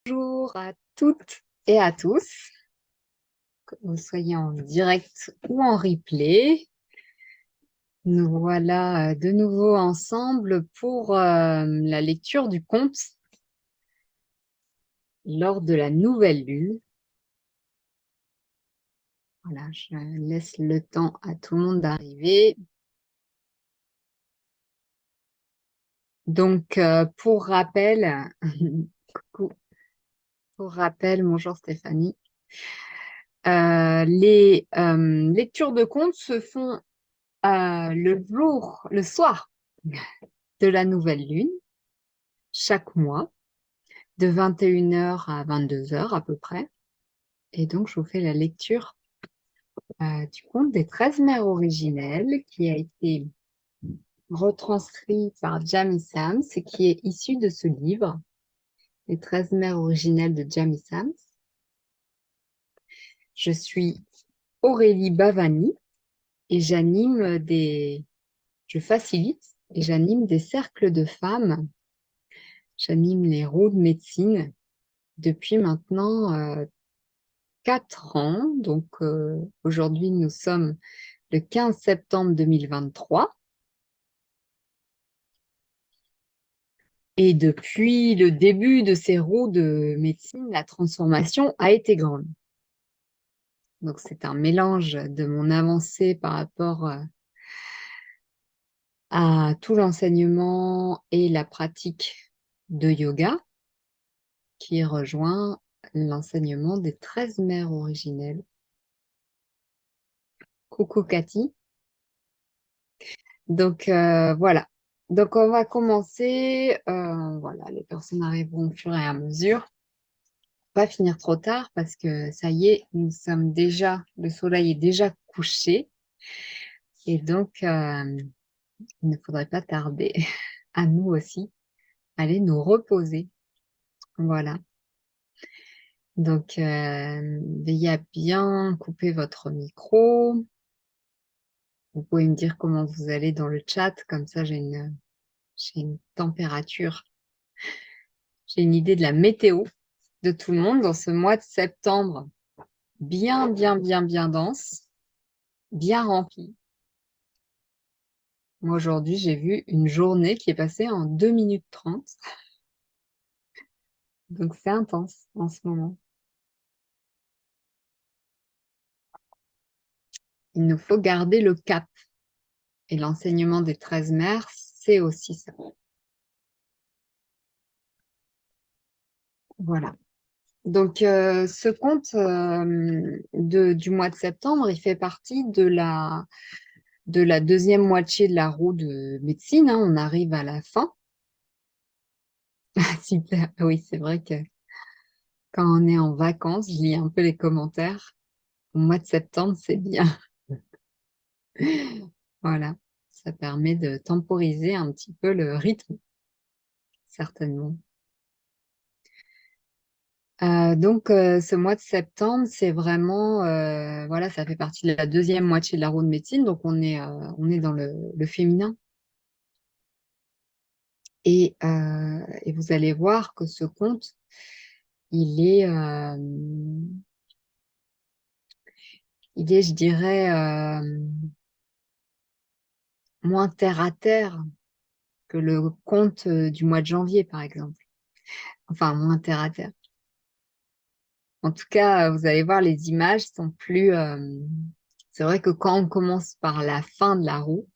Bonjour à toutes et à tous, que vous soyez en direct ou en replay. Nous voilà de nouveau ensemble pour la lecture du conte lors de la nouvelle lune. Voilà, je laisse le temps à tout le monde d'arriver. Donc, pour rappel, coucou, pour rappel, bonjour Stéphanie. Les lectures de contes se font le soir de la nouvelle lune, chaque mois, de 21h à 22h à peu près. Et donc, je vous fais la lecture du conte des 13 mères originelles qui a été retranscrit par Jamie Sams et qui est issu de ce livre, Les 13 mères originelles de Jamie Sams. Je suis Aurélie Bavani et je facilite et j'anime des cercles de femmes. J'anime les roues de médecine depuis maintenant 4 ans. Donc aujourd'hui, nous sommes le 15 septembre 2023. Et depuis le début de ces roues de médecine, la transformation a été grande. Donc c'est un mélange de mon avancée par rapport à tout l'enseignement et la pratique de yoga qui rejoint l'enseignement des 13 mères originelles. Coucou Cathy. Donc voilà. Donc on va commencer. Voilà, les personnes arriveront au fur et à mesure. Pas finir trop tard parce que ça y est, le soleil est déjà couché et donc il ne faudrait pas tarder à nous aussi aller nous reposer. Voilà. Donc veillez à bien couper votre micro. Vous pouvez me dire comment vous allez dans le chat, comme ça j'ai une température, j'ai une idée de la météo de tout le monde dans ce mois de septembre bien dense, bien rempli. Moi, aujourd'hui, j'ai vu une journée qui est passée en 2 minutes 30. Donc, c'est intense en ce moment. Il nous faut garder le cap. Et l'enseignement des 13 mères, c'est aussi ça. Voilà. Donc, ce conte du mois de septembre, il fait partie de la deuxième moitié de la roue de médecine, hein. On arrive à la fin. Super. Oui, c'est vrai que quand on est en vacances, je lis un peu les commentaires. Au mois de septembre, c'est bien. Voilà. Ça permet de temporiser un petit peu le rythme, certainement. Donc, ce mois de septembre, c'est vraiment, voilà, ça fait partie de la deuxième moitié de la roue de médecine, donc on est dans le féminin. Et vous allez voir que ce conte, il est, je dirais, moins terre à terre que le conte du mois de janvier, par exemple. Enfin, moins terre à terre. En tout cas, vous allez voir, les images sont plus. C'est vrai que quand on commence par la fin de la roue,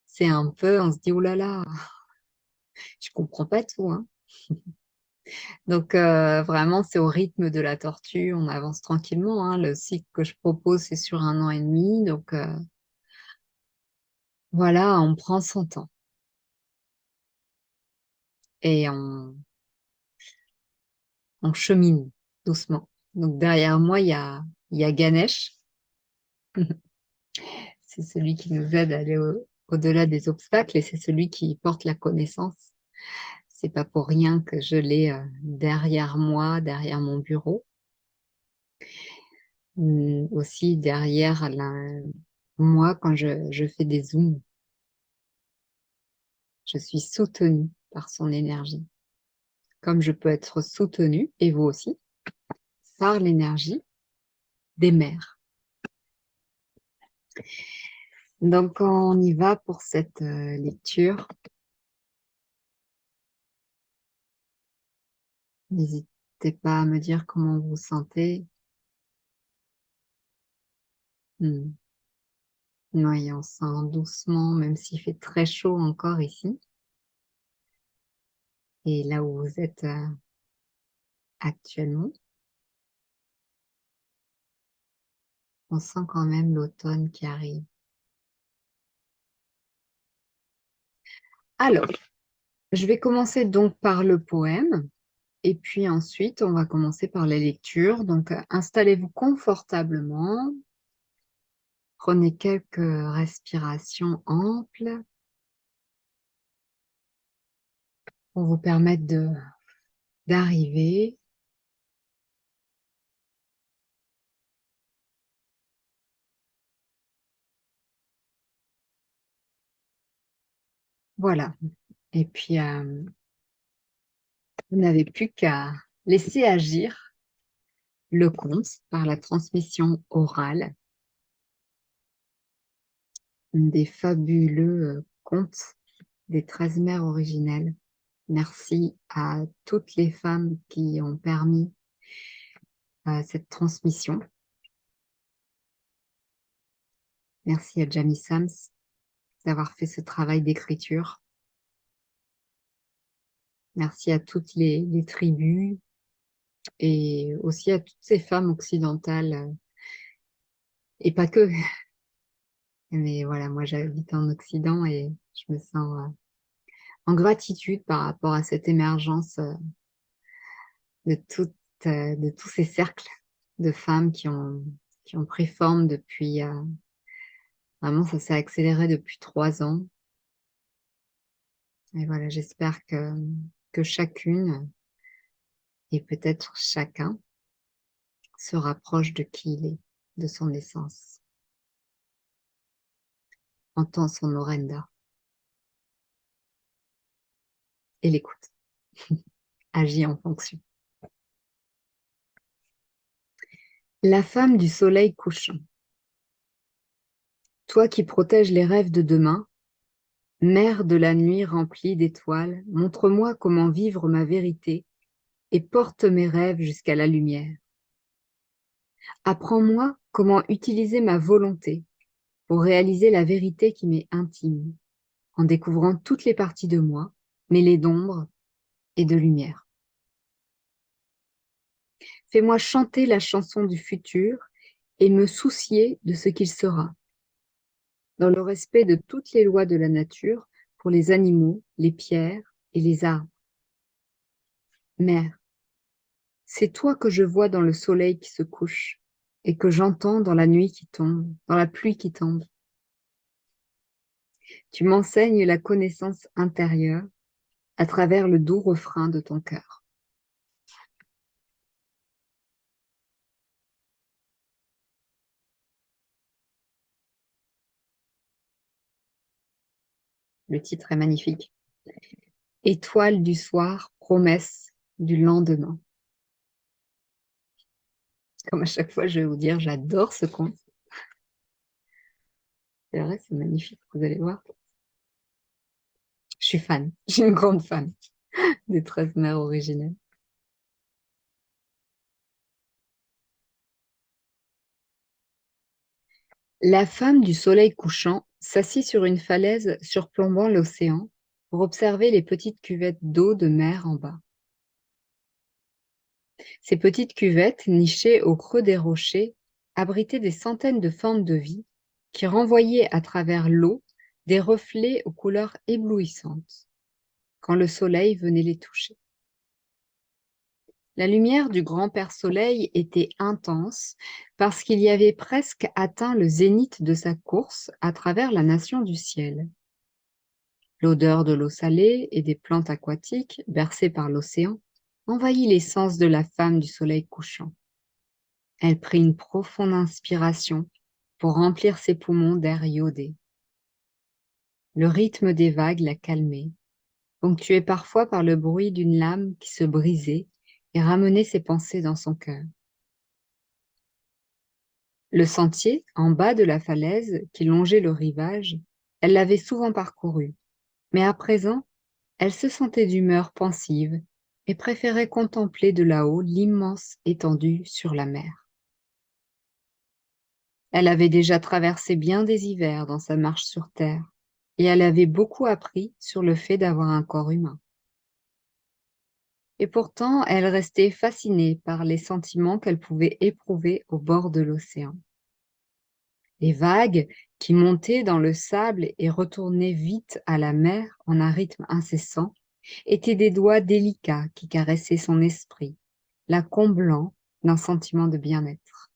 c'est un peu, on se dit, oh là là, je comprends pas tout, hein. Donc vraiment, c'est au rythme de la tortue, on avance tranquillement, hein. Le cycle que je propose, c'est sur 1 an et demi, donc voilà, on prend son temps et on chemine doucement. Donc derrière moi, il y a Ganesh, c'est celui qui nous aide à aller au-delà des obstacles et c'est celui qui porte la connaissance. C'est pas pour rien que je l'ai derrière moi, derrière mon bureau. Aussi derrière moi quand je fais des zooms. Je suis soutenue par son énergie. comme je peux être soutenue, et vous aussi, par l'énergie des mers. Donc, on y va pour cette lecture. N'hésitez pas à me dire comment vous vous sentez. Oui, on sent doucement, même s'il fait très chaud encore ici. Et là où vous êtes actuellement, on sent quand même l'automne qui arrive. Alors, je vais commencer donc par le poème. Et puis ensuite, on va commencer par les lectures. Donc, installez-vous confortablement. Prenez quelques respirations amples pour vous permettre d'arriver. Voilà. Et puis, vous n'avez plus qu'à laisser agir le conte par la transmission orale des fabuleux contes des 13 mères originelles. Merci à toutes les femmes qui ont permis cette transmission. Merci à Jamie Sams d'avoir fait ce travail d'écriture. Merci à toutes les tribus et aussi à toutes ces femmes occidentales, et pas que. Mais voilà, moi j'habite en Occident et je me sens en gratitude par rapport à cette émergence de, de tous ces cercles de femmes qui ont pris forme depuis, vraiment ça s'est accéléré depuis 3 ans. Et voilà, j'espère que chacune et peut-être chacun se rapproche de qui il est, de son essence, entend son orenda et l'écoute, agit en fonction. La femme du soleil couchant. Toi qui protèges les rêves de demain, mère de la nuit remplie d'étoiles, montre-moi comment vivre ma vérité et porte mes rêves jusqu'à la lumière. Apprends-moi comment utiliser ma volonté pour réaliser la vérité qui m'est intime, en découvrant toutes les parties de moi, mêlées d'ombre et de lumière. Fais-moi chanter la chanson du futur et me soucier de ce qu'il sera, dans le respect de toutes les lois de la nature pour les animaux, les pierres et les arbres. Mère, c'est toi que je vois dans le soleil qui se couche et que j'entends dans la nuit qui tombe, dans la pluie qui tombe. Tu m'enseignes la connaissance intérieure à travers le doux refrain de ton cœur. Le titre est magnifique. Étoile du soir, promesse du lendemain. Comme à chaque fois, je vais vous dire, j'adore ce conte. C'est vrai, c'est magnifique, vous allez voir. Je suis fan, je suis une grande fan des 13 mères originelles. La femme du soleil couchant s'assit sur une falaise surplombant l'océan pour observer les petites cuvettes d'eau de mer en bas. Ces petites cuvettes, nichées au creux des rochers, abritaient des centaines de formes de vie qui renvoyaient à travers l'eau des reflets aux couleurs éblouissantes quand le soleil venait les toucher. La lumière du grand Père Soleil était intense parce qu'il y avait presque atteint le zénith de sa course à travers la nation du ciel. L'odeur de l'eau salée et des plantes aquatiques, bercées par l'océan, envahit les sens de la femme du soleil couchant. Elle prit une profonde inspiration pour remplir ses poumons d'air iodé. Le rythme des vagues la calmait, ponctué parfois par le bruit d'une lame qui se brisait et ramenait ses pensées dans son cœur. Le sentier, en bas de la falaise qui longeait le rivage, elle l'avait souvent parcouru, mais à présent, elle se sentait d'humeur pensive et préférait contempler de là-haut l'immense étendue sur la mer. Elle avait déjà traversé bien des hivers dans sa marche sur terre, et elle avait beaucoup appris sur le fait d'avoir un corps humain. Et pourtant, elle restait fascinée par les sentiments qu'elle pouvait éprouver au bord de l'océan. Les vagues qui montaient dans le sable et retournaient vite à la mer en un rythme incessant étaient des doigts délicats qui caressaient son esprit, la comblant d'un sentiment de bien-être.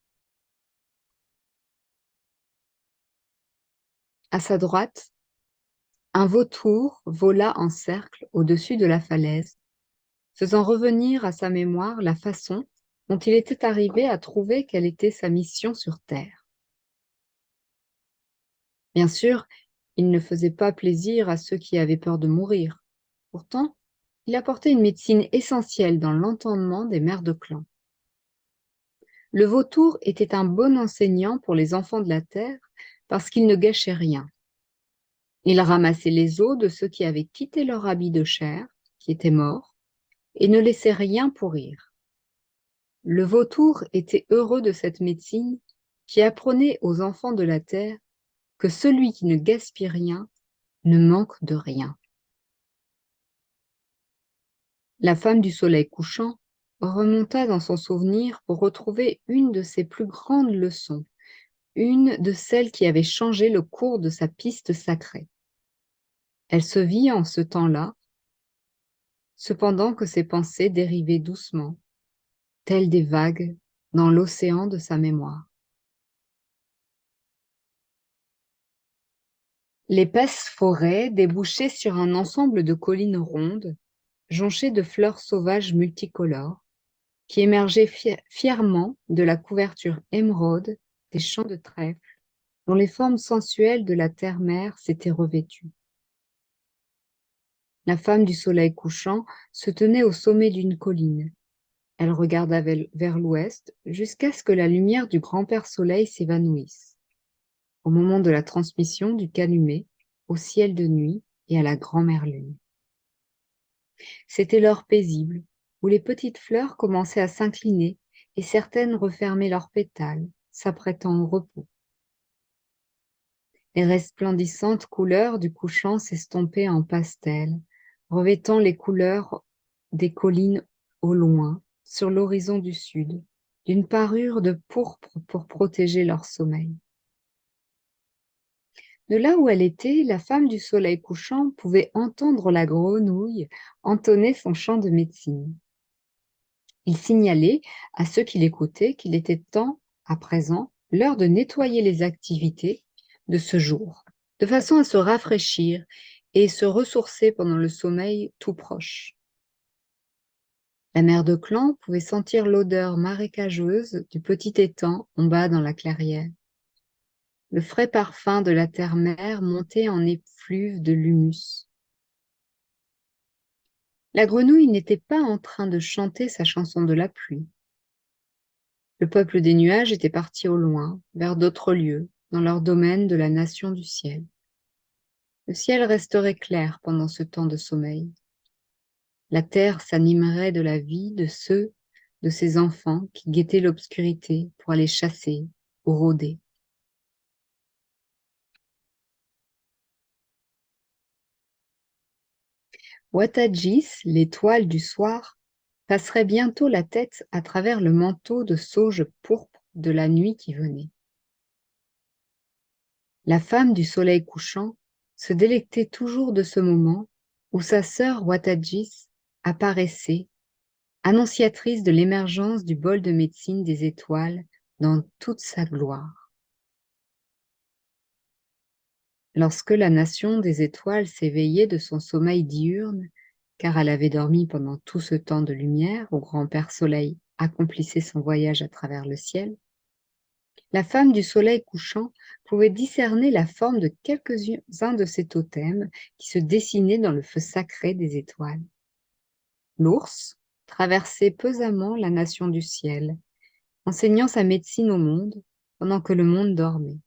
À sa droite, un vautour vola en cercle au-dessus de la falaise, faisant revenir à sa mémoire la façon dont il était arrivé à trouver quelle était sa mission sur Terre. Bien sûr, il ne faisait pas plaisir à ceux qui avaient peur de mourir. Pourtant, il apportait une médecine essentielle dans l'entendement des mères de clan. Le vautour était un bon enseignant pour les enfants de la terre parce qu'il ne gâchait rien. Il ramassait les os de ceux qui avaient quitté leur habit de chair, qui étaient morts, et ne laissait rien pourrir. Le vautour était heureux de cette médecine qui apprenait aux enfants de la terre que celui qui ne gaspille rien ne manque de rien. La femme du soleil couchant remonta dans son souvenir pour retrouver une de ses plus grandes leçons, une de celles qui avait changé le cours de sa piste sacrée. Elle se vit en ce temps-là, cependant que ses pensées dérivaient doucement, telles des vagues, dans l'océan de sa mémoire. L'épaisse forêt débouchait sur un ensemble de collines rondes, jonchées de fleurs sauvages multicolores, qui émergeaient fièrement de la couverture émeraude des champs de trèfle, dont les formes sensuelles de la terre-mère s'étaient revêtues. La femme du soleil couchant se tenait au sommet d'une colline. Elle regarda vers l'ouest jusqu'à ce que la lumière du grand-père soleil s'évanouisse, au moment de la transmission du calumet au ciel de nuit et à la grand-mère lune. C'était l'heure paisible, où les petites fleurs commençaient à s'incliner et certaines refermaient leurs pétales, s'apprêtant au repos. Les resplendissantes couleurs du couchant s'estompaient en pastel, revêtant les couleurs des collines au loin, sur l'horizon du sud, d'une parure de pourpre pour protéger leur sommeil. De là où elle était, la femme du soleil couchant pouvait entendre la grenouille entonner son chant de médecine. Il signalait à ceux qui l'écoutaient qu'il était temps, à présent, l'heure de nettoyer les activités de ce jour, de façon à se rafraîchir et se ressourcer pendant le sommeil tout proche. La mère de clan pouvait sentir l'odeur marécageuse du petit étang en bas dans la clairière. Le frais parfum de la terre-mère montait en effluve de l'humus. La grenouille n'était pas en train de chanter sa chanson de la pluie. Le peuple des nuages était parti au loin, vers d'autres lieux, dans leur domaine de la nation du ciel. Le ciel resterait clair pendant ce temps de sommeil. La terre s'animerait de la vie de ses enfants qui guettaient l'obscurité pour aller chasser ou rôder. Watagis, l'étoile du soir, passerait bientôt la tête à travers le manteau de sauge pourpre de la nuit qui venait. La femme du soleil couchant se délectait toujours de ce moment où sa sœur Watagis apparaissait, annonciatrice de l'émergence du bol de médecine des étoiles dans toute sa gloire. Lorsque la nation des étoiles s'éveillait de son sommeil diurne, car elle avait dormi pendant tout ce temps de lumière où grand-père Soleil accomplissait son voyage à travers le ciel, La femme du soleil couchant pouvait discerner la forme de quelques-uns de ces totems qui se dessinaient dans le feu sacré des étoiles. L'ours traversait pesamment la nation du ciel, enseignant sa médecine au monde pendant que le monde dormait.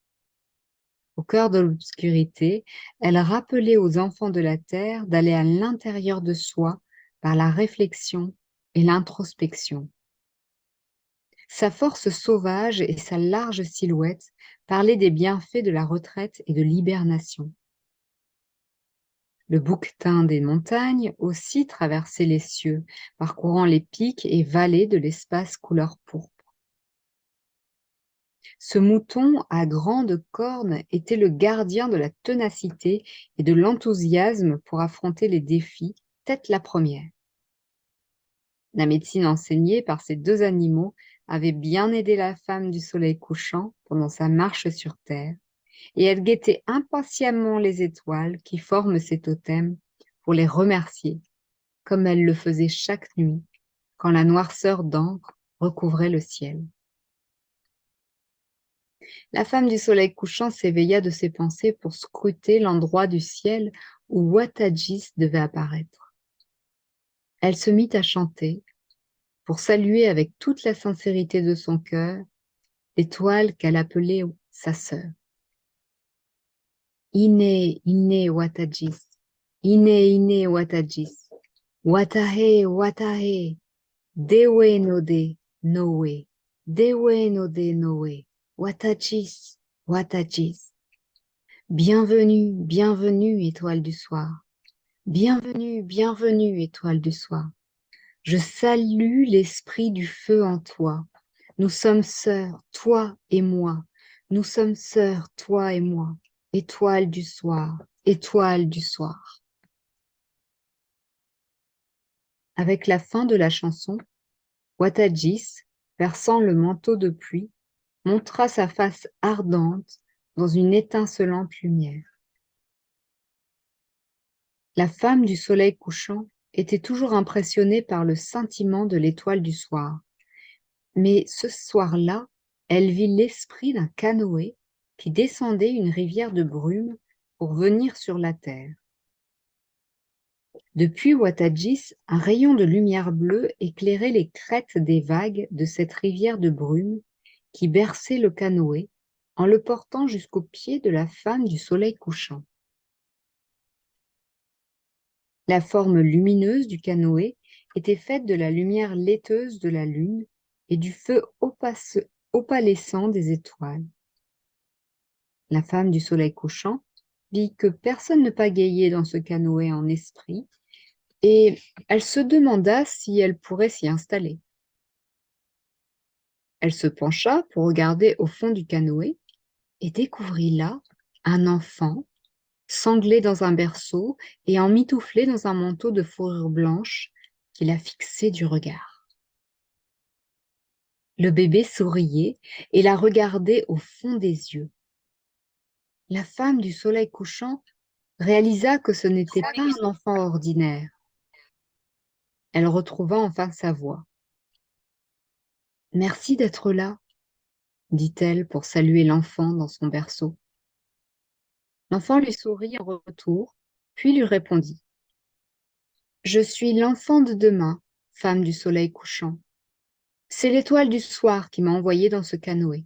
Au cœur de l'obscurité, elle rappelait aux enfants de la terre d'aller à l'intérieur de soi par la réflexion et l'introspection. Sa force sauvage et sa large silhouette parlaient des bienfaits de la retraite et de l'hibernation. Le bouquetin des montagnes aussi traversait les cieux, parcourant les pics et vallées de l'espace couleur pourpre. Ce mouton à grandes cornes était le gardien de la ténacité et de l'enthousiasme pour affronter les défis, tête la première. La médecine enseignée par ces deux animaux avait bien aidé la femme du soleil couchant pendant sa marche sur Terre, et elle guettait impatiemment les étoiles qui forment ces totems pour les remercier, comme elle le faisait chaque nuit, quand la noirceur d'encre recouvrait le ciel. La femme du soleil couchant s'éveilla de ses pensées pour scruter l'endroit du ciel où Watajis devait apparaître. Elle se mit à chanter pour saluer avec toute la sincérité de son cœur l'étoile qu'elle appelait sa sœur. Ine, Ine Watajis, Ine, Ine Watajis, Watahe, Watahe, Dewe no de, Noe, Dewe no de Noe, Watajis, Watajis. Bienvenue, bienvenue, étoile du soir. Bienvenue, bienvenue, étoile du soir. Je salue l'esprit du feu en toi. Nous sommes sœurs, toi et moi. Nous sommes sœurs, toi et moi. Étoile du soir, étoile du soir. Avec la fin de la chanson, Watajis, versant le manteau de pluie, montra sa face ardente dans une étincelante lumière. La femme du soleil couchant était toujours impressionnée par le scintillement de l'étoile du soir. Mais ce soir-là, elle vit l'esprit d'un canoë qui descendait une rivière de brume pour venir sur la terre. Depuis Watajis, un rayon de lumière bleue éclairait les crêtes des vagues de cette rivière de brume qui berçait le canoë en le portant jusqu'au pied de la femme du soleil couchant. La forme lumineuse du canoë était faite de la lumière laiteuse de la lune et du feu opalescent des étoiles. La femme du soleil couchant vit que personne ne pagayait dans ce canoë en esprit, et elle se demanda si elle pourrait s'y installer. Elle se pencha pour regarder au fond du canoë et découvrit là un enfant sanglé dans un berceau et emmitouflé dans un manteau de fourrure blanche qui la fixait du regard. Le bébé souriait et la regardait au fond des yeux. La femme du soleil couchant réalisa que ce n'était pas un enfant ordinaire. Elle retrouva enfin sa voix. « Merci d'être là, » dit-elle pour saluer l'enfant dans son berceau. L'enfant lui sourit en retour, puis lui répondit. « Je suis l'enfant de demain, femme du soleil couchant. C'est l'étoile du soir qui m'a envoyé dans ce canoë.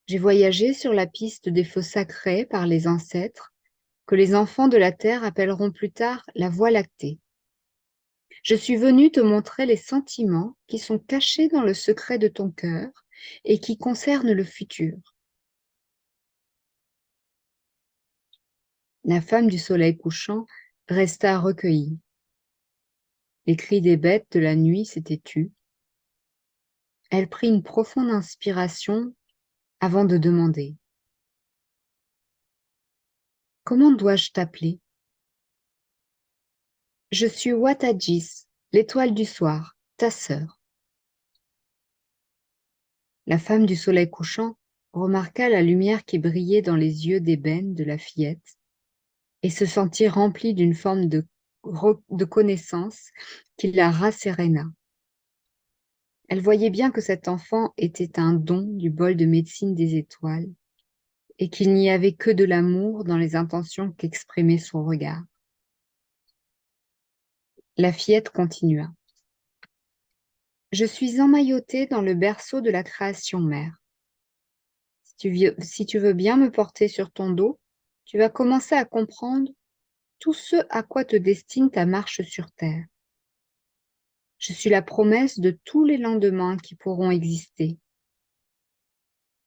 J'ai voyagé sur la piste des feux sacrés par les ancêtres, que les enfants de la terre appelleront plus tard la Voie lactée. Je suis venue te montrer les sentiments qui sont cachés dans le secret de ton cœur et qui concernent le futur. » La femme du soleil couchant resta recueillie. Les cris des bêtes de la nuit s'étaient tus. Elle prit une profonde inspiration avant de demander. « Comment dois-je t'appeler ? » « Je suis Watajis, l'étoile du soir, ta sœur. » La femme du soleil couchant remarqua la lumière qui brillait dans les yeux d'ébène de la fillette et se sentit remplie d'une forme de connaissance qui la rasséréna. Elle voyait bien que cet enfant était un don du bol de médecine des étoiles et qu'il n'y avait que de l'amour dans les intentions qu'exprimait son regard. La fillette continua. Je suis emmaillotée dans le berceau de la création, mère. Si tu veux bien me porter sur ton dos, tu vas commencer à comprendre tout ce à quoi te destine ta marche sur terre. Je suis la promesse de tous les lendemains qui pourront exister.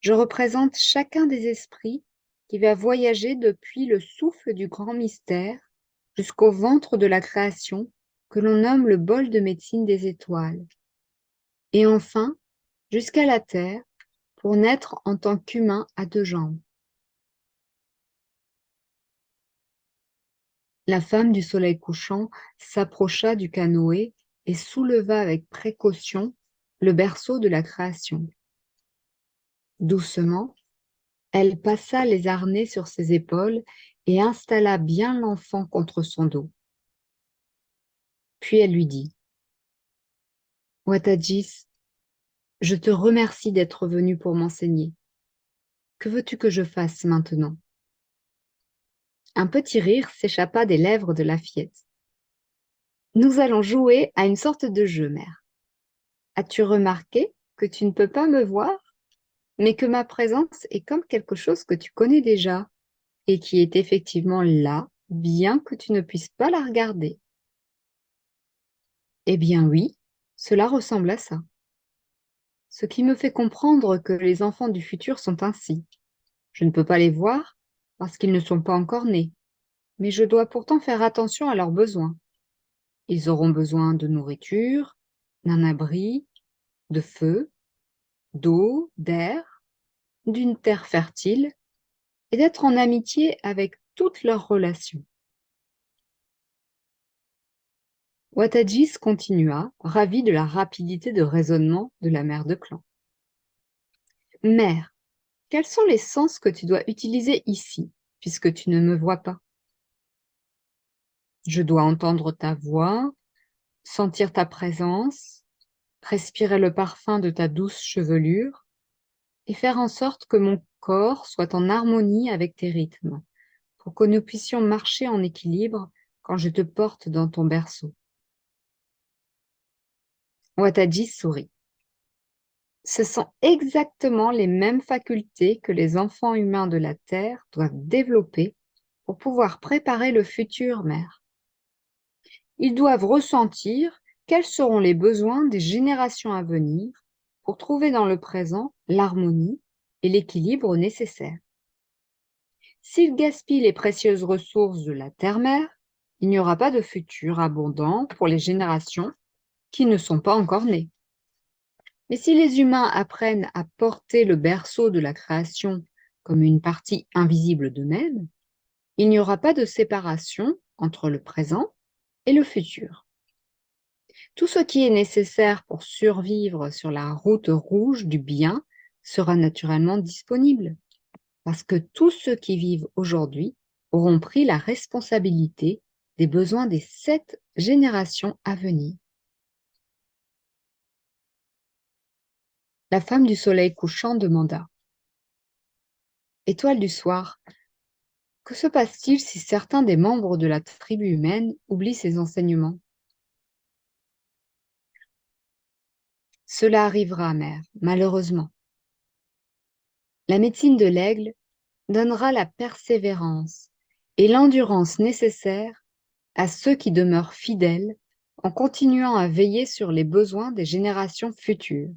Je représente chacun des esprits qui va voyager depuis le souffle du grand mystère jusqu'au ventre de la création que l'on nomme le bol de médecine des étoiles. Et enfin, jusqu'à la terre pour naître en tant qu'humain à deux jambes. La femme du soleil couchant s'approcha du canoë et souleva avec précaution le berceau de la création. Doucement, elle passa les harnais sur ses épaules et installa bien l'enfant contre son dos. Puis elle lui dit, « Watadjis, je te remercie d'être venu pour m'enseigner. Que veux-tu que je fasse maintenant ?» Un petit rire s'échappa des lèvres de la fillette. « Nous allons jouer à une sorte de jeu, mère. As-tu remarqué que tu ne peux pas me voir, mais que ma présence est comme quelque chose que tu connais déjà et qui est effectivement là, bien que tu ne puisses pas la regarder. » Eh bien oui, cela ressemble à ça. Ce qui me fait comprendre que les enfants du futur sont ainsi. Je ne peux pas les voir parce qu'ils ne sont pas encore nés, mais je dois pourtant faire attention à leurs besoins. Ils auront besoin de nourriture, d'un abri, de feu, d'eau, d'air, d'une terre fertile et d'être en amitié avec toutes leurs relations. Watadjis continua, ravi de la rapidité de raisonnement de la mère de clan. Mère, quels sont les sens que tu dois utiliser ici, puisque tu ne me vois pas? Je dois entendre ta voix, sentir ta présence, respirer le parfum de ta douce chevelure et faire en sorte que mon corps soit en harmonie avec tes rythmes, pour que nous puissions marcher en équilibre quand je te porte dans ton berceau. Watadjis sourit. Ce sont exactement les mêmes facultés que les enfants humains de la Terre doivent développer pour pouvoir préparer le futur, mère. Ils doivent ressentir quels seront les besoins des générations à venir pour trouver dans le présent l'harmonie et l'équilibre nécessaires. S'ils gaspillent les précieuses ressources de la terre-mère, il n'y aura pas de futur abondant pour les générations qui ne sont pas encore nées. Mais si les humains apprennent à porter le berceau de la création comme une partie invisible d'eux-mêmes, il n'y aura pas de séparation entre le présent et le futur. Tout ce qui est nécessaire pour survivre sur la route rouge du bien sera naturellement disponible, parce que tous ceux qui vivent aujourd'hui auront pris la responsabilité des besoins des 7 générations à venir. La femme du soleil couchant demanda, « Étoile du soir, que se passe-t-il si certains des membres de la tribu humaine oublient ces enseignements? » Cela arrivera, mère, malheureusement. La médecine de l'aigle donnera la persévérance et l'endurance nécessaires à ceux qui demeurent fidèles en continuant à veiller sur les besoins des générations futures.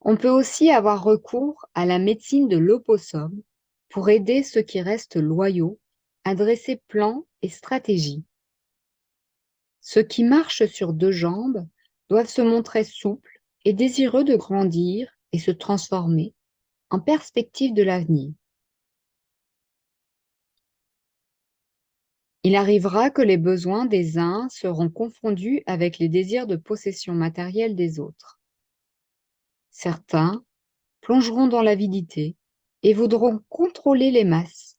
On peut aussi avoir recours à la médecine de l'opossum pour aider ceux qui restent loyaux à dresser plans et stratégies. Ceux qui marchent sur deux jambes doivent se montrer souples et désireux de grandir et se transformer en perspective de l'avenir. Il arrivera que les besoins des uns seront confondus avec les désirs de possession matérielle des autres. Certains plongeront dans l'avidité et voudront contrôler les masses.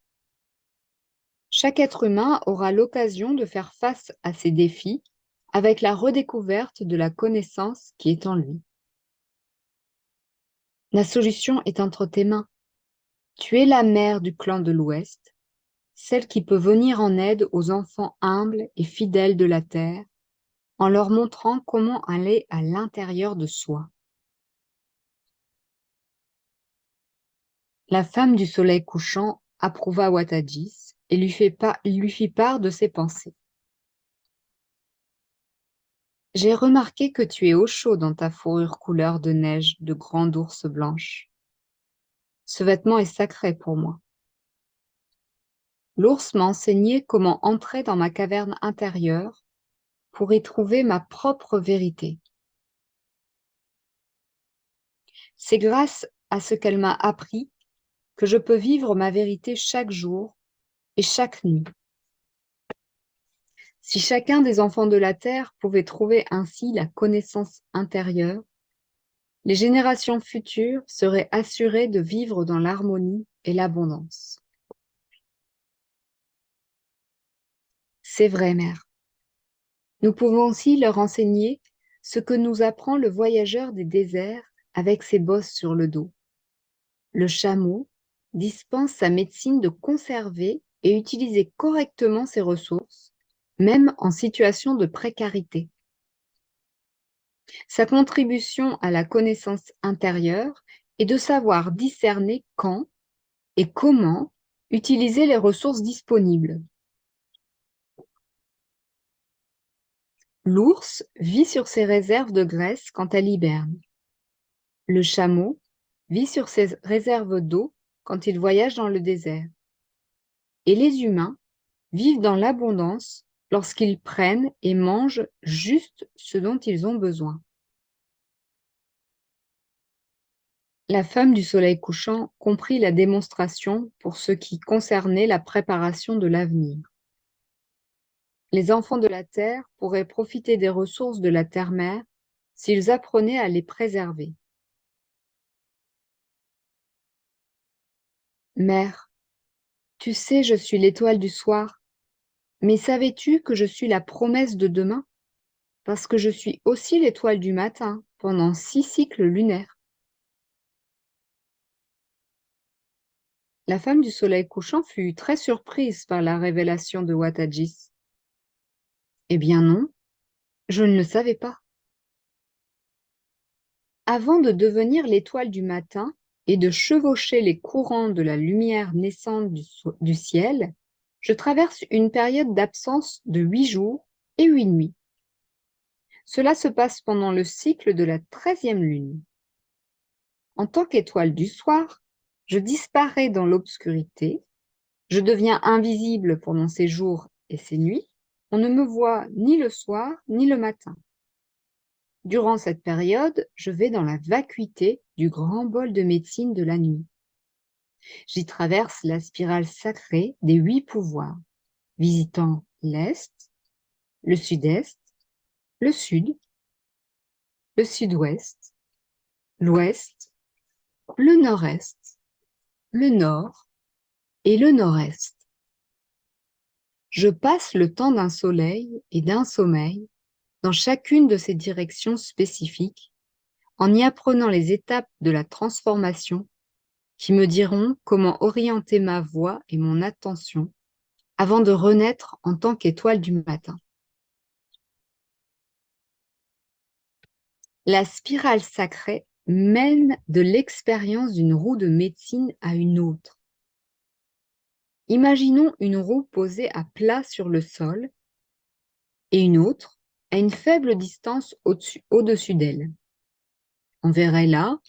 Chaque être humain aura l'occasion de faire face à ces défis avec la redécouverte de la connaissance qui est en lui. La solution est entre tes mains. Tu es la mère du clan de l'Ouest, celle qui peut venir en aide aux enfants humbles et fidèles de la terre, en leur montrant comment aller à l'intérieur de soi. La femme du soleil couchant approuva Wattagis et lui fit part de ses pensées. J'ai remarqué que tu es au chaud dans ta fourrure couleur de neige de grande ours blanche. Ce vêtement est sacré pour moi. L'ours m'a enseigné comment entrer dans ma caverne intérieure pour y trouver ma propre vérité. C'est grâce à ce qu'elle m'a appris que je peux vivre ma vérité chaque jour et chaque nuit. Si chacun des enfants de la terre pouvait trouver ainsi la connaissance intérieure, les générations futures seraient assurées de vivre dans l'harmonie et l'abondance. C'est vrai, mère. Nous pouvons aussi leur enseigner ce que nous apprend le voyageur des déserts avec ses bosses sur le dos. Le chameau dispense sa médecine de conserver et utiliser correctement ses ressources, même en situation de précarité. Sa contribution à la connaissance intérieure est de savoir discerner quand et comment utiliser les ressources disponibles. L'ours vit sur ses réserves de graisse quand elle hiberne. Le chameau vit sur ses réserves d'eau quand il voyage dans le désert. Et les humains vivent dans l'abondance lorsqu'ils prennent et mangent juste ce dont ils ont besoin. La femme du soleil couchant comprit la démonstration pour ce qui concernait la préparation de l'avenir. Les enfants de la terre pourraient profiter des ressources de la terre-mère s'ils apprenaient à les préserver. Mère, tu sais, je suis l'étoile du soir, mais savais-tu que je suis la promesse de demain? Parce que je suis aussi l'étoile du matin pendant 6 cycles lunaires. La femme du soleil couchant fut très surprise par la révélation de Wattagis. Eh bien non, je ne le savais pas. Avant de devenir l'étoile du matin et de chevaucher les courants de la lumière naissante du ciel, je traverse une période d'absence de 8 jours et 8 nuits. Cela se passe pendant le cycle de la 13e lune. En tant qu'étoile du soir, je disparais dans l'obscurité, je deviens invisible pendant ces jours et ces nuits, on ne me voit ni le soir ni le matin. Durant cette période, je vais dans la vacuité du grand bol de médecine de la nuit. J'y traverse la spirale sacrée des 8 pouvoirs, visitant l'Est, le Sud-Est, le Sud, le Sud-Ouest, l'Ouest, le Nord-Est, le Nord et le Nord-Est. Je passe le temps d'un soleil et d'un sommeil dans chacune de ces directions spécifiques, en y apprenant les étapes de la transformation qui me diront comment orienter ma voix et mon attention avant de renaître en tant qu'étoile du matin. La spirale sacrée mène de l'expérience d'une roue de médecine à une autre. Imaginons une roue posée à plat sur le sol et une autre à une faible distance au-dessus d'elle. On verrait là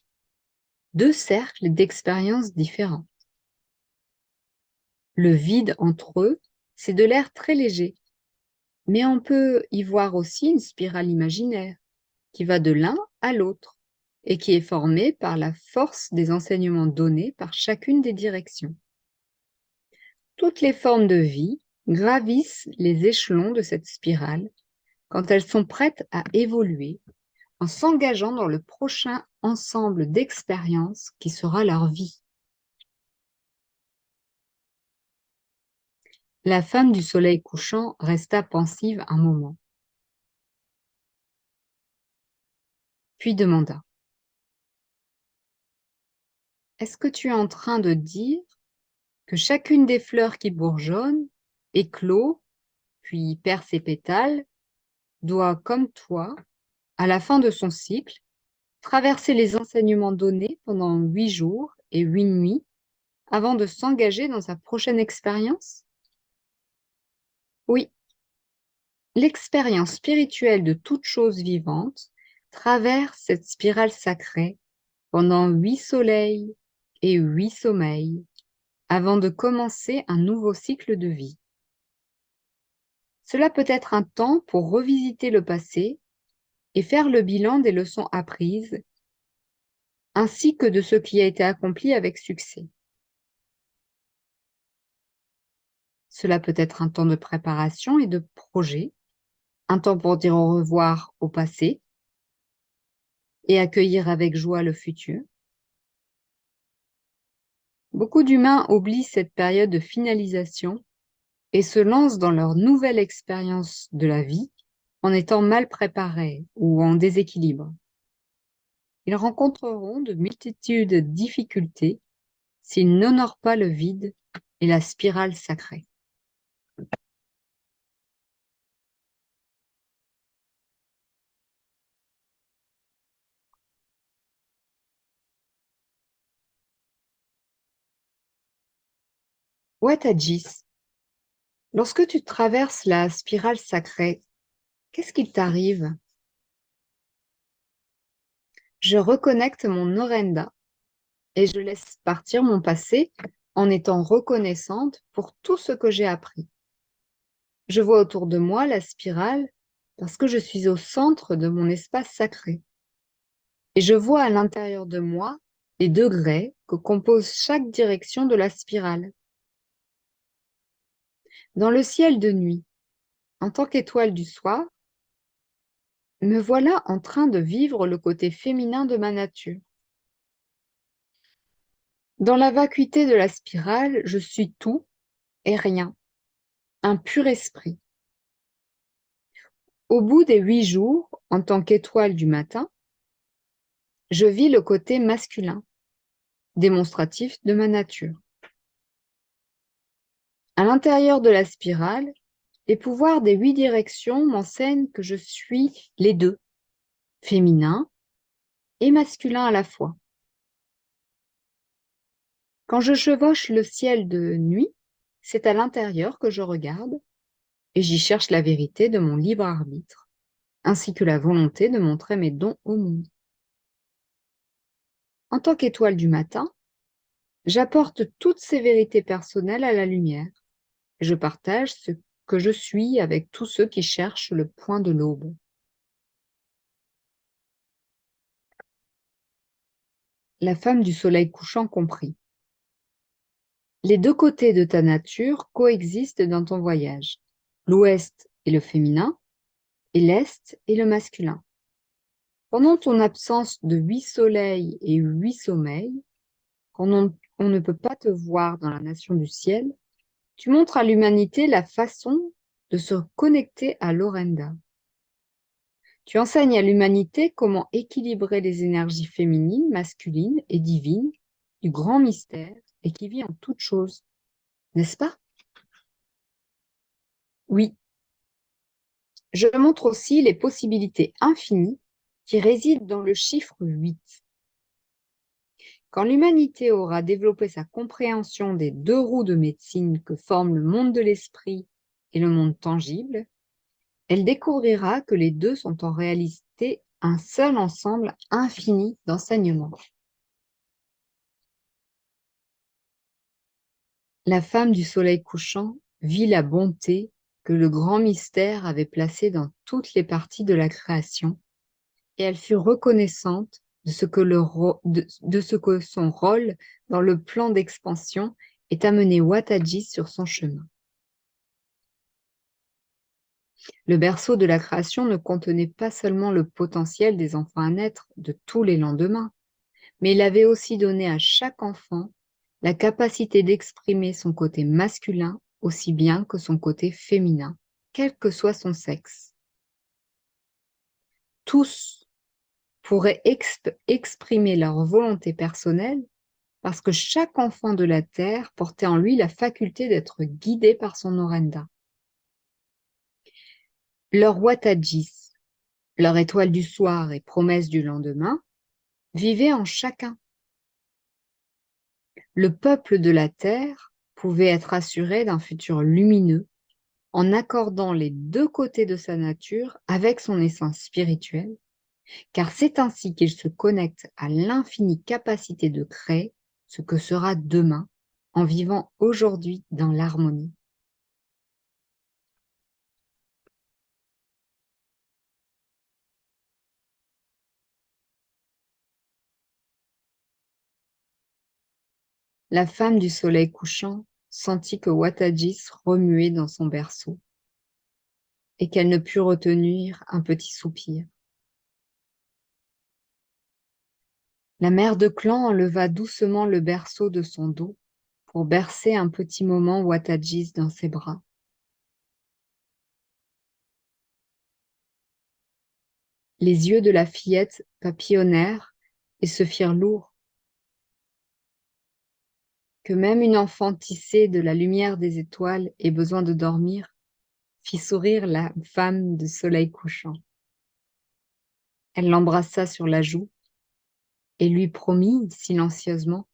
2 cercles d'expériences différents. Le vide entre eux, c'est de l'air très léger, mais on peut y voir aussi une spirale imaginaire qui va de l'un à l'autre et qui est formée par la force des enseignements donnés par chacune des directions. Toutes les formes de vie gravissent les échelons de cette spirale quand elles sont prêtes à évoluer en s'engageant dans le prochain ensemble d'expériences qui sera leur vie. La femme du soleil couchant resta pensive un moment. puis demanda: est-ce que tu es en train de dire que chacune des fleurs qui bourgeonnent, éclot, puis perd ses pétales, doit, comme toi, à la fin de son cycle, traverser les enseignements donnés pendant 8 jours et 8 nuits avant de s'engager dans sa prochaine expérience? Oui, l'expérience spirituelle de toute chose vivante traverse cette spirale sacrée pendant 8 soleils et 8 sommeils avant de commencer un nouveau cycle de vie. Cela peut être un temps pour revisiter le passé et faire le bilan des leçons apprises, ainsi que de ce qui a été accompli avec succès. Cela peut être un temps de préparation et de projet, un temps pour dire au revoir au passé et accueillir avec joie le futur. Beaucoup d'humains oublient cette période de finalisation et se lancent dans leur nouvelle expérience de la vie en étant mal préparés ou en déséquilibre. Ils rencontreront de multitudes de difficultés s'ils n'honorent pas le vide et la spirale sacrée. Wattagis, lorsque tu traverses la spirale sacrée, qu'est-ce qui t'arrive? Je reconnecte mon Orenda et je laisse partir mon passé en étant reconnaissante pour tout ce que j'ai appris. Je vois autour de moi la spirale parce que je suis au centre de mon espace sacré. Et je vois à l'intérieur de moi les degrés que compose chaque direction de la spirale. Dans le ciel de nuit, en tant qu'étoile du soir, me voilà en train de vivre le côté féminin de ma nature. Dans la vacuité de la spirale, je suis tout et rien, un pur esprit. Au bout des 8 jours, en tant qu'étoile du matin, je vis le côté masculin, démonstratif de ma nature. À l'intérieur de la spirale, les pouvoirs des 8 directions m'enseignent que je suis les deux, féminin et masculin à la fois. Quand je chevauche le ciel de nuit, c'est à l'intérieur que je regarde et j'y cherche la vérité de mon libre arbitre, ainsi que la volonté de montrer mes dons au monde. En tant qu'étoile du matin, j'apporte toutes ces vérités personnelles à la lumière et je partage ce que je suis avec tous ceux qui cherchent le point de l'aube. La femme du soleil couchant comprit. Les deux côtés de ta nature coexistent dans ton voyage. L'ouest est le féminin et l'est est le masculin. Pendant ton absence de 8 soleils et 8 sommeils, quand on ne peut pas te voir dans la nation du ciel, tu montres à l'humanité la façon de se connecter à l'Orenda. Tu enseignes à l'humanité comment équilibrer les énergies féminines, masculines et divines du grand mystère et qui vit en toute chose. N'est-ce pas? Oui. Je montre aussi les possibilités infinies qui résident dans le chiffre 8. Quand l'humanité aura développé sa compréhension des deux roues de médecine que forment le monde de l'esprit et le monde tangible, elle découvrira que les deux sont en réalité un seul ensemble infini d'enseignements. La femme du soleil couchant vit la bonté que le grand mystère avait placée dans toutes les parties de la création et elle fut reconnaissante de ce que son rôle dans le plan d'expansion est amené Wattagis sur son chemin. Le berceau de la création ne contenait pas seulement le potentiel des enfants à naître de tous les lendemains, mais il avait aussi donné à chaque enfant la capacité d'exprimer son côté masculin aussi bien que son côté féminin, quel que soit son sexe. Tous pourraient exprimer leur volonté personnelle parce que chaque enfant de la Terre portait en lui la faculté d'être guidé par son Orenda. Leurs Wattajis, leur étoile du soir et promesse du lendemain, vivaient en chacun. Le peuple de la Terre pouvait être assuré d'un futur lumineux en accordant les deux côtés de sa nature avec son essence spirituelle, car c'est ainsi qu'il se connecte à l'infinie capacité de créer ce que sera demain en vivant aujourd'hui dans l'harmonie. La femme du soleil couchant sentit que Wattajis remuait dans son berceau et qu'elle ne put retenir un petit soupir. La mère de clan enleva doucement le berceau de son dos pour bercer un petit moment Wattajis dans ses bras. Les yeux de la fillette papillonnèrent et se firent lourds, que même une enfant tissée de la lumière des étoiles ait besoin de dormir, fit sourire la femme du soleil couchant. Elle l'embrassa sur la joue et lui promit silencieusement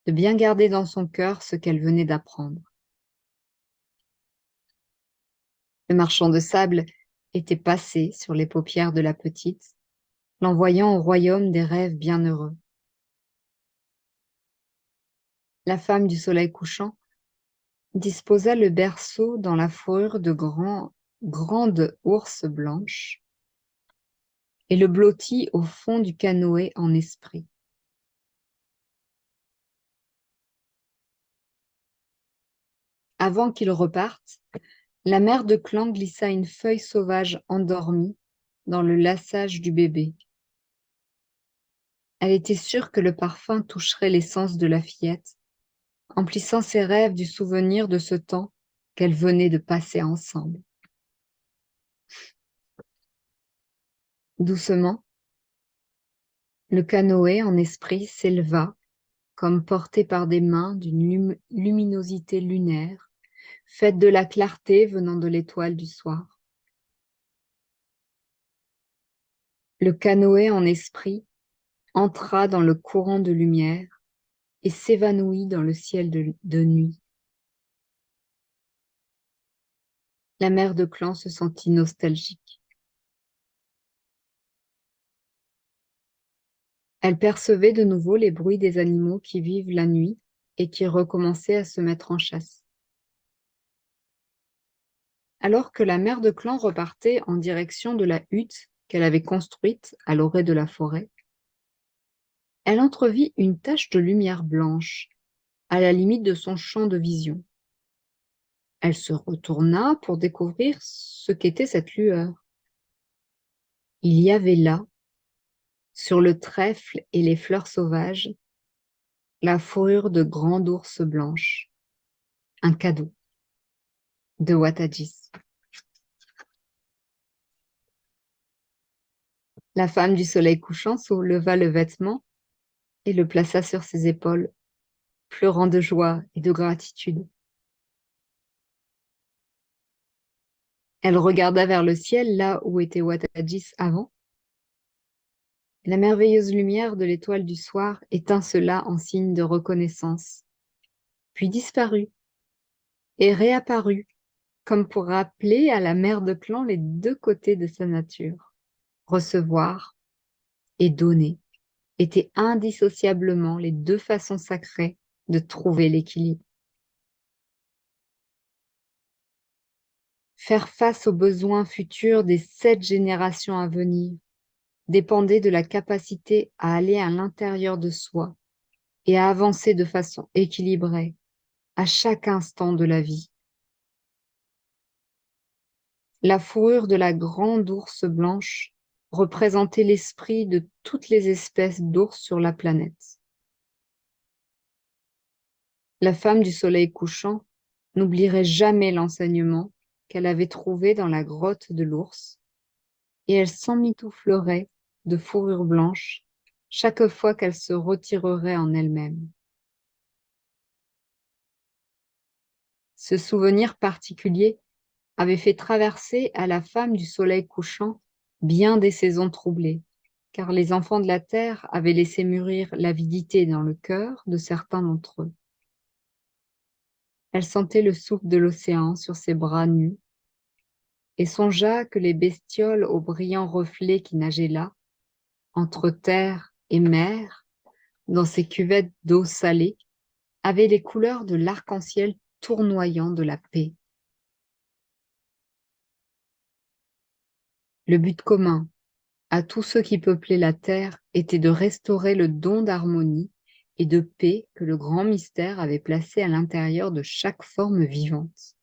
de bien garder dans son cœur ce qu'elle venait d'apprendre. Le marchand de sable était passé sur les paupières de la petite, l'envoyant au royaume des rêves bienheureux. La femme du soleil couchant disposa le berceau dans la fourrure de grande ours blanche et le blottit au fond du canoë en esprit. Avant qu'il reparte, la mère de clan glissa une feuille sauvage endormie dans le lassage du bébé. Elle était sûre que le parfum toucherait l'essence de la fillette, emplissant ses rêves du souvenir de ce temps qu'elles venaient de passer ensemble. Doucement, le canoë en esprit s'éleva, comme porté par des mains d'une luminosité lunaire, faite de la clarté venant de l'étoile du soir. Le canoë en esprit entra dans le courant de lumière et s'évanouit dans le ciel de nuit. La mère de clan se sentit nostalgique. Elle percevait de nouveau les bruits des animaux qui vivent la nuit et qui recommençaient à se mettre en chasse. Alors que la mère de clan repartait en direction de la hutte qu'elle avait construite à l'orée de la forêt, elle entrevit une tache de lumière blanche à la limite de son champ de vision. Elle se retourna pour découvrir ce qu'était cette lueur. Il y avait là, sur le trèfle et les fleurs sauvages, la fourrure de grande ours blanche, un cadeau de Wattajis. La femme du soleil couchant souleva le vêtement et le plaça sur ses épaules, pleurant de joie et de gratitude. Elle regarda vers le ciel, là où était Wattajis avant. La merveilleuse lumière de l'étoile du soir étincela en signe de reconnaissance, puis disparut et réapparut, comme pour rappeler à la mère de clan les deux côtés de sa nature. Recevoir et donner étaient indissociablement les deux façons sacrées de trouver l'équilibre. Faire face aux besoins futurs des 7 générations à venir dépendait de la capacité à aller à l'intérieur de soi et à avancer de façon équilibrée à chaque instant de la vie. La fourrure de la grande ours blanche représentait l'esprit de toutes les espèces d'ours sur la planète. La femme du soleil couchant n'oublierait jamais l'enseignement qu'elle avait trouvé dans la grotte de l'ours, et elle s'emmitouflerait de fourrure blanche chaque fois qu'elle se retirerait en elle-même. Ce souvenir particulier avait fait traverser à la femme du soleil couchant bien des saisons troublées, car les enfants de la terre avaient laissé mûrir l'avidité dans le cœur de certains d'entre eux. Elle sentait le souffle de l'océan sur ses bras nus et songea que les bestioles aux brillants reflets qui nageaient là, entre terre et mer, dans ces cuvettes d'eau salée, avaient les couleurs de l'arc-en-ciel tournoyant de la paix. Le but commun à tous ceux qui peuplaient la terre était de restaurer le don d'harmonie et de paix que le grand mystère avait placé à l'intérieur de chaque forme vivante.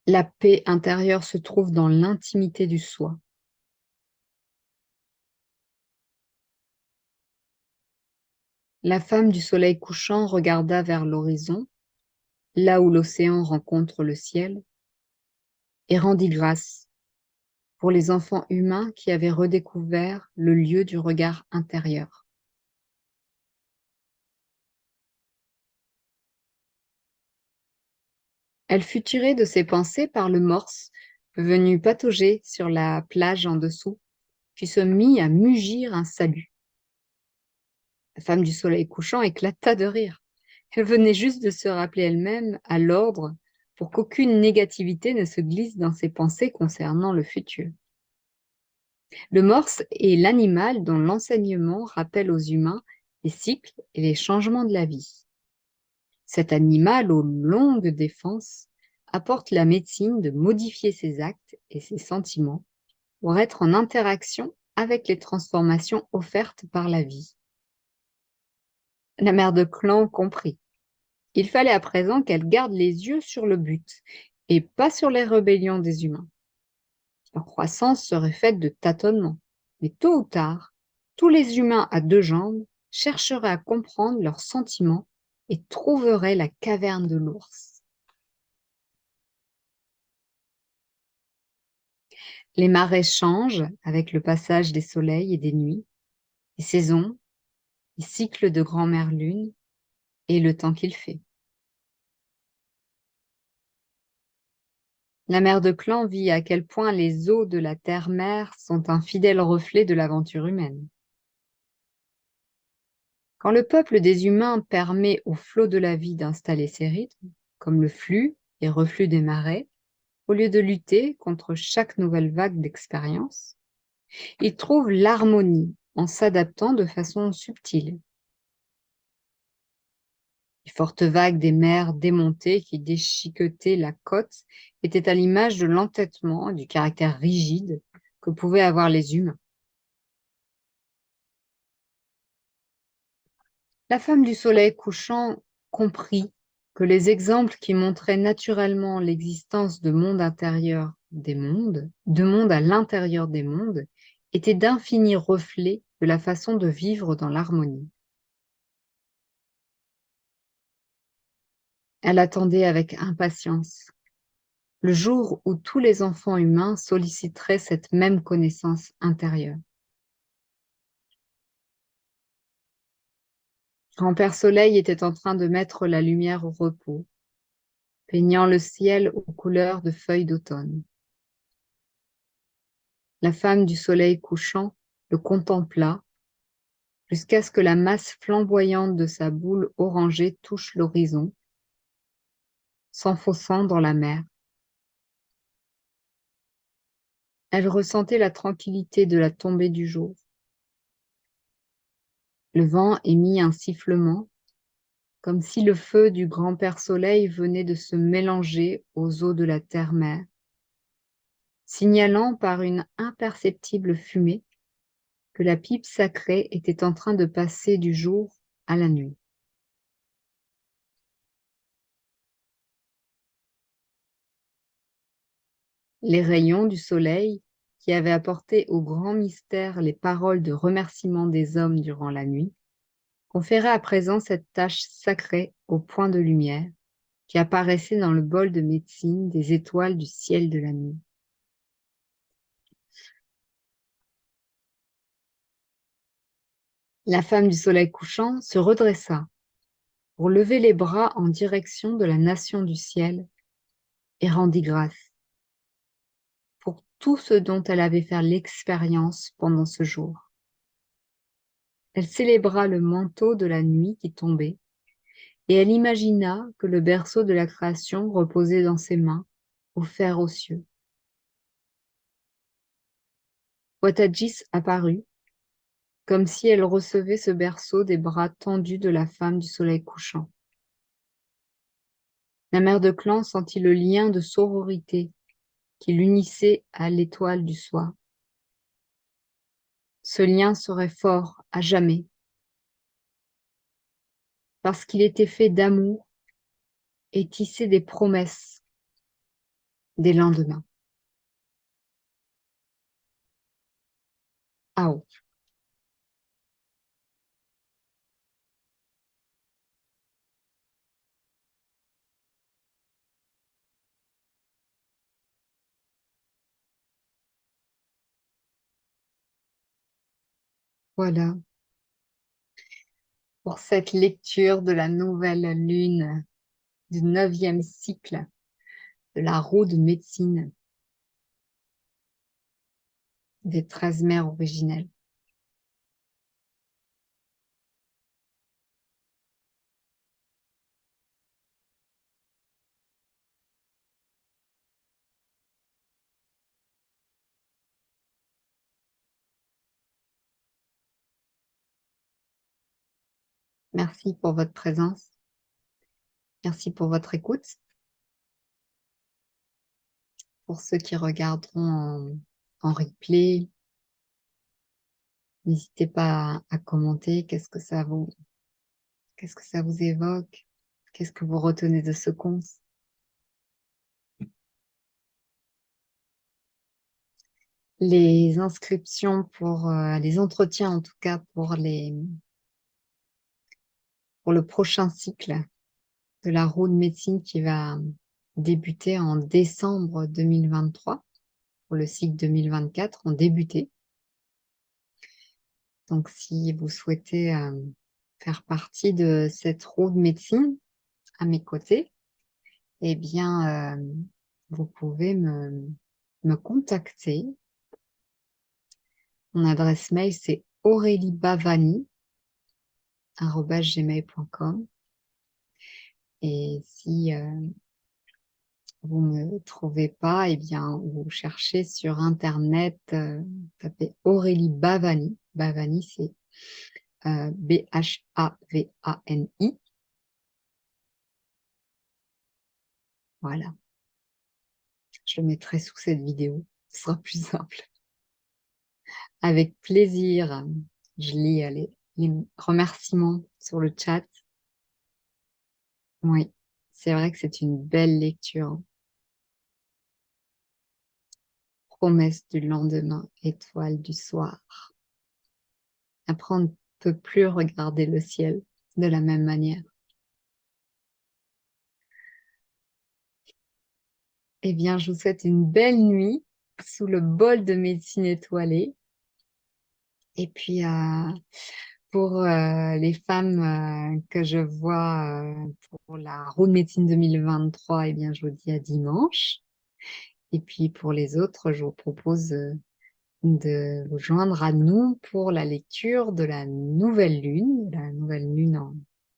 La paix intérieure se trouve dans l'intimité du soi. La femme du soleil couchant regarda vers l'horizon, là où l'océan rencontre le ciel, et rendit grâce pour les enfants humains qui avaient redécouvert le lieu du regard intérieur. Elle fut tirée de ses pensées par le morse, venu patauger sur la plage en dessous, puis se mit à mugir un salut. La femme du soleil couchant éclata de rire. Elle venait juste de se rappeler elle-même à l'ordre pour qu'aucune négativité ne se glisse dans ses pensées concernant le futur. Le morse est l'animal dont l'enseignement rappelle aux humains les cycles et les changements de la vie. Cet animal aux longues défenses apporte la médecine de modifier ses actes et ses sentiments pour être en interaction avec les transformations offertes par la vie. La mère de clan comprit. Il fallait à présent qu'elle garde les yeux sur le but et pas sur les rébellions des humains. Leur croissance serait faite de tâtonnements, mais tôt ou tard, tous les humains à deux jambes chercheraient à comprendre leurs sentiments et trouveraient la caverne de l'ours. Les marées changent avec le passage des soleils et des nuits, les saisons, les cycles de grand-mère lune et le temps qu'il fait. La mère de clan vit à quel point les eaux de la terre-mère sont un fidèle reflet de l'aventure humaine. Quand le peuple des humains permet au flot de la vie d'installer ses rythmes, comme le flux et reflux des marais, au lieu de lutter contre chaque nouvelle vague d'expérience, il trouve l'harmonie en s'adaptant de façon subtile. Les fortes vagues des mers démontées qui déchiquetaient la côte étaient à l'image de l'entêtement et du caractère rigide que pouvaient avoir les humains. La femme du soleil couchant comprit que les exemples qui montraient naturellement l'existence de mondes intérieurs des mondes, de mondes à l'intérieur des mondes, étaient d'infinis reflets de la façon de vivre dans l'harmonie. Elle attendait avec impatience le jour où tous les enfants humains solliciteraient cette même connaissance intérieure. Grand-père Soleil était en train de mettre la lumière au repos, peignant le ciel aux couleurs de feuilles d'automne. La femme du soleil couchant le contempla jusqu'à ce que la masse flamboyante de sa boule orangée touche l'horizon, s'enfonçant dans la mer. Elle ressentait la tranquillité de la tombée du jour. Le vent émit un sifflement, comme si le feu du grand-père Soleil venait de se mélanger aux eaux de la terre-mer, signalant par une imperceptible fumée que la pipe sacrée était en train de passer du jour à la nuit. Les rayons du soleil, qui avaient apporté au grand mystère les paroles de remerciement des hommes durant la nuit, conféraient à présent cette tâche sacrée au point de lumière qui apparaissaient dans le bol de médecine des étoiles du ciel de la nuit. La femme du soleil couchant se redressa pour lever les bras en direction de la nation du ciel et rendit grâce pour tout ce dont elle avait fait l'expérience pendant ce jour. Elle célébra le manteau de la nuit qui tombait, et elle imagina que le berceau de la création reposait dans ses mains, offert aux cieux. Wattagis apparut, comme si elle recevait ce berceau des bras tendus de la femme du soleil couchant. La mère de clan sentit le lien de sororité qui l'unissait à l'étoile du soir. Ce lien serait fort à jamais, parce qu'il était fait d'amour et tissé des promesses des lendemains. Ah, voilà pour cette lecture de la nouvelle lune du 9e cycle de la roue de médecine des 13 mères originelles. Merci pour votre présence. Merci pour votre écoute. Pour ceux qui regarderont en replay, n'hésitez pas à commenter qu'est-ce que ça vous évoque, qu'est-ce que vous retenez de ce conte. Les inscriptions pour les entretiens, en tout cas pour le prochain cycle de la roue de médecine qui va débuter en décembre 2023, pour le cycle 2024, ont débuté. Donc, si vous souhaitez faire partie de cette roue de médecine à mes côtés, eh bien, vous pouvez me contacter. Mon adresse mail, c'est auréliebavani@gmail.com. Et si vous ne me trouvez pas, eh bien, vous cherchez sur Internet, tapez Aurélie Bavani. Bavani, c'est Bhavani. Voilà, je le mettrai sous cette vidéo. Ce sera plus simple. Avec plaisir, je lis les remerciements sur le chat. Oui, c'est vrai que c'est une belle lecture. Promesse du lendemain, étoile du soir. Après, on ne peut plus regarder le ciel de la même manière. Eh bien, je vous souhaite une belle nuit sous le bol de médecine étoilée. Et puis, pour les femmes que je vois pour la roue de médecine 2023, eh bien, je vous dis à dimanche. Et puis, pour les autres, je vous propose de vous joindre à nous pour la lecture de la nouvelle lune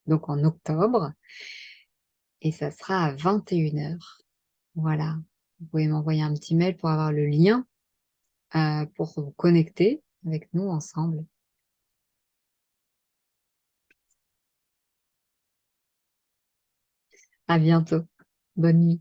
donc en octobre. Et ça sera à 21h. Voilà. Vous pouvez m'envoyer un petit mail pour avoir le lien pour vous connecter avec nous ensemble. À bientôt. Bonne nuit.